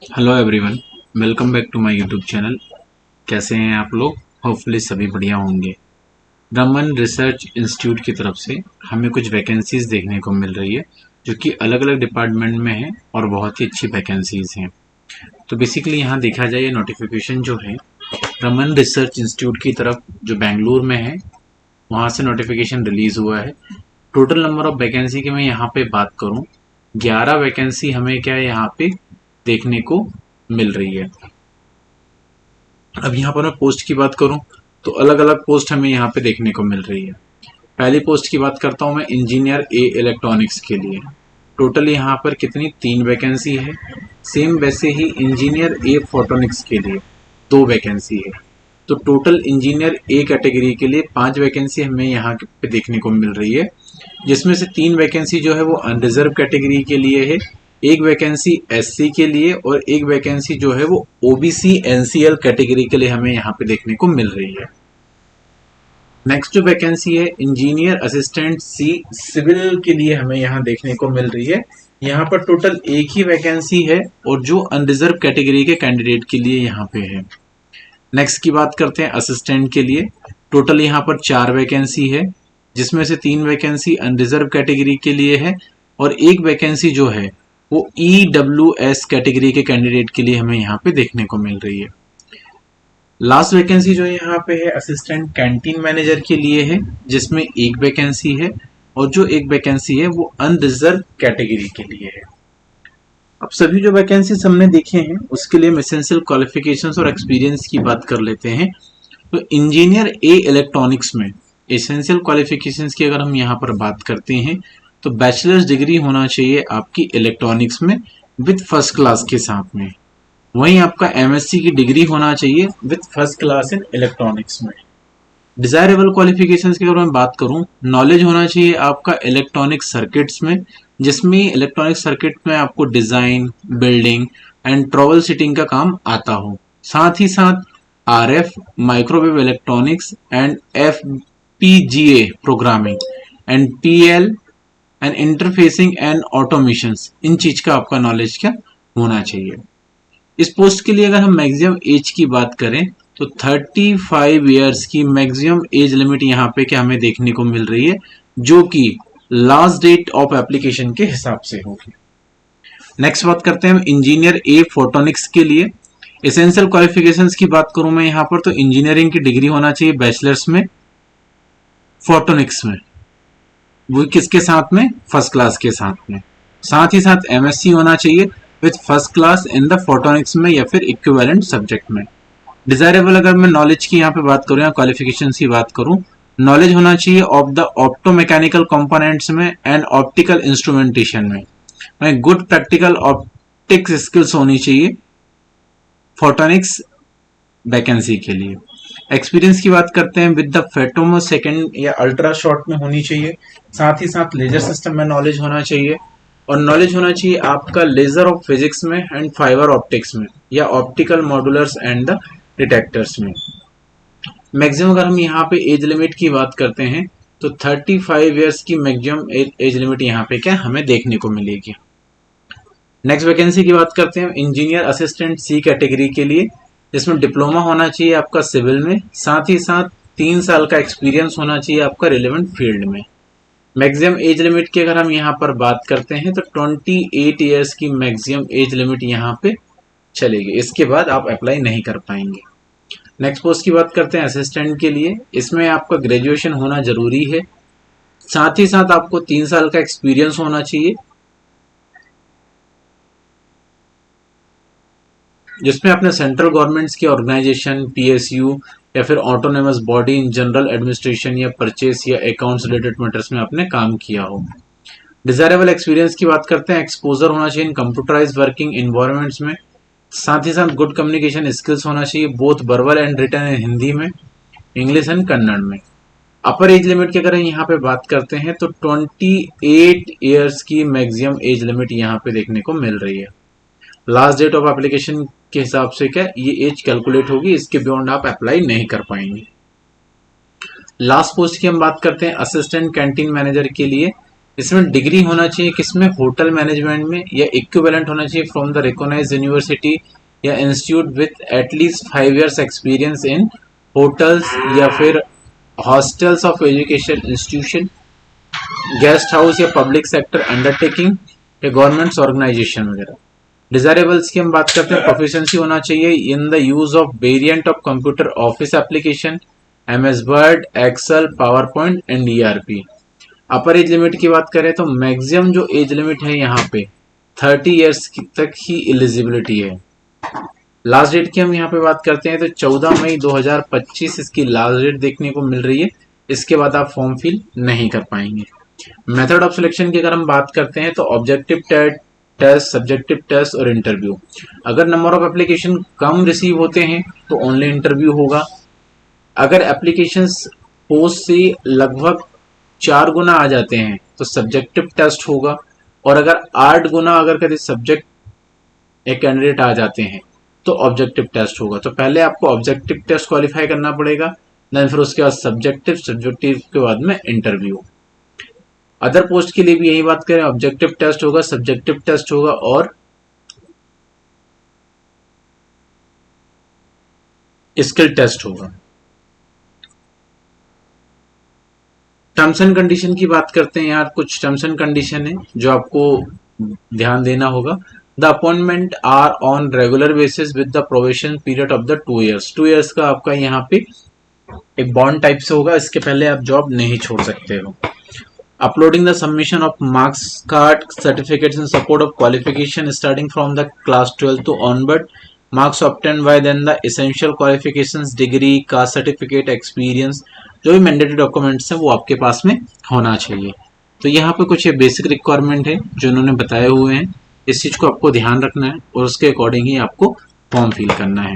Hello everyone, welcome back to my YouTube channel. कैसे हैं आप लोग? होपफुली सभी बढ़िया होंगे। रमन रिसर्च इंस्टीट्यूट की तरफ से हमें कुछ वैकेंसीज देखने को मिल रही है जो कि अलग अलग डिपार्टमेंट में है और बहुत ही अच्छी वैकेंसीज हैं। तो बेसिकली यहाँ देखा जाए, ये नोटिफिकेशन जो है रमन रिसर्च इंस्टीट्यूट की तरफ जो बेंगलुरु में है वहाँ से नोटिफिकेशन रिलीज हुआ है। टोटल नंबर ऑफ वैकेंसी की मैं यहाँ पे बात करूँ, 11 वैकेंसी हमें क्या है यहाँ पे देखने को मिल रही है। अब यहाँ पर मैं पोस्ट की बात करूं तो अलग अलग पोस्ट हमें यहाँ पे देखने को मिल रही है। पहली पोस्ट की बात करता हूं मैं, इंजीनियर ए इलेक्ट्रॉनिक्स के लिए। टोटल यहाँ पर कितनी, 3 वैकेंसी है। सेम वैसे ही इंजीनियर ए फोटोनिक्स के लिए 2 वैकेंसी है। तो टोटल इंजीनियर ए कैटेगरी के लिए 5 वैकेंसी हमें यहाँ पे देखने को मिल रही है, जिसमें से 3 वैकेंसी जो है वो अनरिजर्व कैटेगरी के लिए है, एक वैकेंसी एससी के लिए और एक वैकेंसी जो है वो ओबीसी एनसीएल कैटेगरी के लिए हमें यहाँ पे देखने को मिल रही है। नेक्स्ट जो वैकेंसी है इंजीनियर असिस्टेंट सी सिविल के लिए हमें यहाँ देखने को मिल रही है। यहाँ पर टोटल एक ही वैकेंसी है और जो अनरिजर्व कैटेगरी के कैंडिडेट के लिए यहाँ पे है। नेक्स्ट की बात करते हैं असिस्टेंट के लिए। टोटल यहाँ पर 4 वैकेंसी है, जिसमें से 3 वैकेंसी अनरिजर्व कैटेगरी के लिए है और एक वैकेंसी जो है वो EWS कैटेगरी के कैंडिडेट के लिए हमें यहाँ पे देखने को मिल रही है। लास्ट वैकेंसी जो यहाँ पे है असिस्टेंट कैंटीन मैनेजर के लिए है, जिसमें एक वैकेंसी है और जो एक वैकेंसी है वो अनरिजर्व कैटेगरी के लिए है। अब सभी जो वैकेंसीज हमने देखे हैं उसके लिए एसेंशियल क्वालिफिकेशंस और एक्सपीरियंस की बात कर लेते हैं। तो इंजीनियर ए इलेक्ट्रॉनिक्स में एसेंशियल क्वालिफिकेशंस की अगर हम यहाँ पर बात करते हैं तो बैचलर्स डिग्री होना चाहिए आपकी इलेक्ट्रॉनिक्स में विद फर्स्ट क्लास के साथ में। वहीं आपका एमएससी की डिग्री होना चाहिए with first class in electronics में। डिजायरेबल क्वालिफिकेशंस की अगर मैं बात करूं, नॉलेज होना चाहिए आपका इलेक्ट्रॉनिक सर्किट्स में, जिसमें इलेक्ट्रॉनिक सर्किट में आपको design, building and troubleshooting का काम आता हो। साथ ही साथ RF, microwave electronics and FPGA programming and PL and interfacing and automation, इन चीज का आपका नॉलेज क्या होना चाहिए। इस पोस्ट के लिए अगर हम मैक्सिमम एज की बात करें तो 35 इयर्स की मैक्सिमम एज लिमिट यहाँ पे क्या हमें देखने को मिल रही है, जो कि लास्ट डेट ऑफ एप्लीकेशन के हिसाब से होगी। नेक्स्ट बात करते हैं हम इंजीनियर ए फोटोनिक्स के लिए। एसेंशियल क्वालिफिकेशंस की बात करूं मैं यहाँ पर तो इंजीनियरिंग की डिग्री होना चाहिए बैचलर्स में फोटोनिक्स में, वो किसके साथ में, फर्स्ट क्लास के साथ में। साथ ही साथ एमएससी होना चाहिए with first class in the photonics में या फिर इक्विवेलेंट सब्जेक्ट में। डिजायरेबल अगर मैं नॉलेज की यहाँ पे बात करूँ या क्वालिफिकेशन की बात करूँ, नॉलेज होना चाहिए ऑफ द ऑप्टोमैकेनिकल कंपोनेंट्स में एंड ऑप्टिकल इंस्ट्रूमेंटेशन में। गुड प्रैक्टिकल ऑप्टिक्स स्किल्स होनी चाहिए फोटोनिक्स वैकेंसी के लिए। एक्सपीरियंस की बात करते हैं विद द फेटोमो सेकेंड या अल्ट्रा शॉर्ट में होनी चाहिए। साथ ही साथ लेजर सिस्टम में नॉलेज होना चाहिए और नॉलेज होना चाहिए आपका लेजर ऑफ फिजिक्स में एंड फाइबर ऑप्टिक्स में या optical modulus and the detectors में। मैक्सिमम अगर हम यहाँ पे एज लिमिट की बात करते हैं तो 35 इयर्स की मैक्सिमम एज लिमिट यहाँ पे क्या हमें देखने को मिलेगी। नेक्स्ट वैकेंसी की बात करते हैं इंजीनियर असिस्टेंट सी कैटेगरी के लिए, जिसमें डिप्लोमा होना चाहिए आपका सिविल में, साथ ही साथ 3 साल का एक्सपीरियंस होना चाहिए आपका रिलेवेंट फील्ड में। मैक्सिमम एज लिमिट की अगर हम यहाँ पर बात करते हैं तो 28 इयर्स की मैक्सिमम एज लिमिट यहाँ पे चलेगी, इसके बाद आप अप्लाई नहीं कर पाएंगे। नेक्स्ट पोस्ट की बात करते हैं असिस्टेंट के लिए। इसमें आपका ग्रेजुएशन होना जरूरी है, साथ ही साथ आपको 3 साल का एक्सपीरियंस होना चाहिए, जिसमें अपने सेंट्रल गवर्नमेंट्स की ऑर्गेनाइजेशन, पीएसयू या फिर autonomous body in general administration या परचेस या अकाउंट्स रिलेटेड मैटर्स में आपने काम किया हो। डिजायरेबल एक्सपीरियंस की बात करते हैं, एक्सपोजर होना चाहिए इन कंप्यूटराइज्ड वर्किंग इन्वायरमेंट्स में। साथ ही साथ गुड कम्युनिकेशन स्किल्स होना चाहिए both verbal and written in Hindi में, इंग्लिश एंड कन्नड़ में। अपर एज लिमिट की अगर यहाँ पे बात करते हैं तो 28 इयर्स की मैक्सिमम एज लिमिट यहाँ पे देखने को मिल रही है। लास्ट डेट ऑफ एप्लीकेशन के हिसाब से क्या ये एज कैलकुलेट होगी, इसके बियॉन्ड आप अप्लाई नहीं कर पाएंगे। लास्ट पोस्ट की हम बात करते हैं असिस्टेंट कैंटीन मैनेजर के लिए। इसमें डिग्री होना चाहिए किसमें, होटल मैनेजमेंट में, या इक्विवेलेंट होना चाहिए फ्रॉम द रिकॉग्नाइज्ड यूनिवर्सिटी या institute with at least 5 years experience in hotels, या फिर hostels of education institution, guest house या पब्लिक सेक्टर अंडरटेकिंग या गवर्नमेंट्स ऑर्गेनाइजेशन वगैरह। डिजायरेबल्स की हम बात करते हैं, प्रोफिशिएंसी होना चाहिए in the use of variant of computer office application, MS Word, Excel, PowerPoint and ERP. Upper age limit की बात करें तो मैक्सिमम जो एज लिमिट है यहाँ पे 30 years तक ही एलिजिबिलिटी है। लास्ट डेट की हम यहाँ पे बात करते हैं तो 14 मई 2025 इसकी लास्ट डेट देखने को मिल रही है। इसके बाद आप फॉर्म फिल नहीं कर पाएंगे। मेथड ऑफ सिलेक्शन की अगर हम बात करते हैं तो ऑब्जेक्टिव टेस्ट, सब्जेक्टिव टेस्ट और इंटरव्यू। अगर number of application come receive होते हैं तो ओनली इंटरव्यू होगा। अगर एप्लीकेशंस पोस्ट से लगभग 4 गुना आ जाते हैं तो सब्जेक्टिव टेस्ट होगा, और अगर 8 गुना अगर कभी सब्जेक्ट एक कैंडिडेट आ जाते हैं तो ऑब्जेक्टिव टेस्ट होगा। तो पहले आपको ऑब्जेक्टिव टेस्ट क्वालिफाई करना पड़ेगा, देन फिर उसके बाद सब्जेक्टिव के बाद में इंटरव्यू। अदर पोस्ट के लिए भी यही बात करें, ऑब्जेक्टिव टेस्ट होगा, सब्जेक्टिव टेस्ट होगा और स्किल टेस्ट होगा। टर्म्स एंड कंडीशन की बात करते हैं यार, कुछ टर्म्स एंड कंडीशन है जो आपको ध्यान देना होगा। The appointment are on regular basis with the probation period of the 2 years। 2 years का आपका यहाँ पे एक बॉन्ड टाइप से होगा, इसके पहले आप जॉब नहीं छोड़ सकते हो। Uploading the submission of marks card, certificates in support of qualification starting from the class 12 to onward, marks obtain by then the essential qualifications, degree, caste certificate, experience, जो भी मैंडेटरी डॉक्यूमेंट्स हैं वो आपके पास में होना चाहिए। तो यहाँ पे कुछ ये बेसिक रिक्वायरमेंट है जो उन्होंने बताए हुए हैं, इस चीज को आपको ध्यान रखना है और उसके अकॉर्डिंग ही आपको फॉर्म फिल करना है।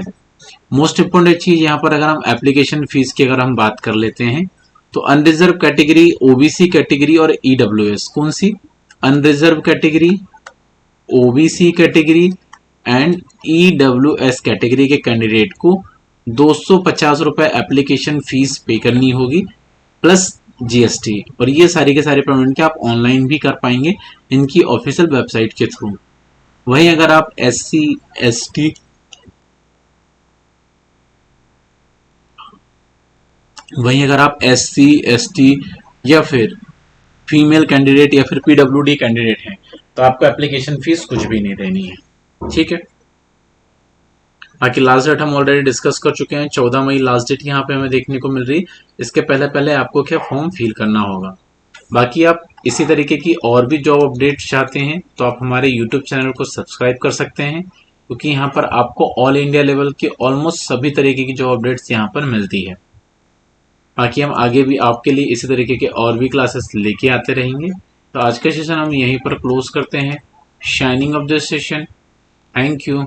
मोस्ट इंपोर्टेंट चीज यहाँ पर अगर हम एप्लीकेशन फीस की अगर हम बात कर लेते हैं तो अनरिजर्व कैटेगरी, ओबीसी कैटेगरी और ईडब्ल्यूएस, कौन सी, unreserved category, OBC category and EWS category के कैंडिडेट को 250 रुपए एप्लीकेशन फीस पे करनी होगी प्लस जीएसटी, और ये सारी के सारे पेमेंट के आप ऑनलाइन भी कर पाएंगे इनकी ऑफिशियल वेबसाइट के थ्रू। वहीं अगर आप एस सी एस टी या फिर फीमेल कैंडिडेट या फिर पीडब्ल्यूडी कैंडिडेट हैं तो आपको एप्लीकेशन फीस कुछ भी नहीं देनी है, ठीक है। बाकी लास्ट डेट हम ऑलरेडी डिस्कस कर चुके हैं, 14 मई लास्ट डेट यहाँ पे हमें देखने को मिल रही है। इसके पहले पहले आपको क्या फॉर्म फिल करना होगा। बाकी आप इसी तरीके की और भी जॉब अपडेट चाहते हैं तो आप हमारे यूट्यूब चैनल को सब्सक्राइब कर सकते हैं, क्योंकि यहाँ पर आपको ऑल इंडिया लेवल के ऑलमोस्ट सभी तरीके की जॉब अपडेट्स यहाँ पर मिलती है। बाकी हम आगे भी आपके लिए इसी तरीके के और भी क्लासेस लेके आते रहेंगे। तो आज का सेशन हम यहीं पर क्लोज करते हैं। Shining of the session, thank you.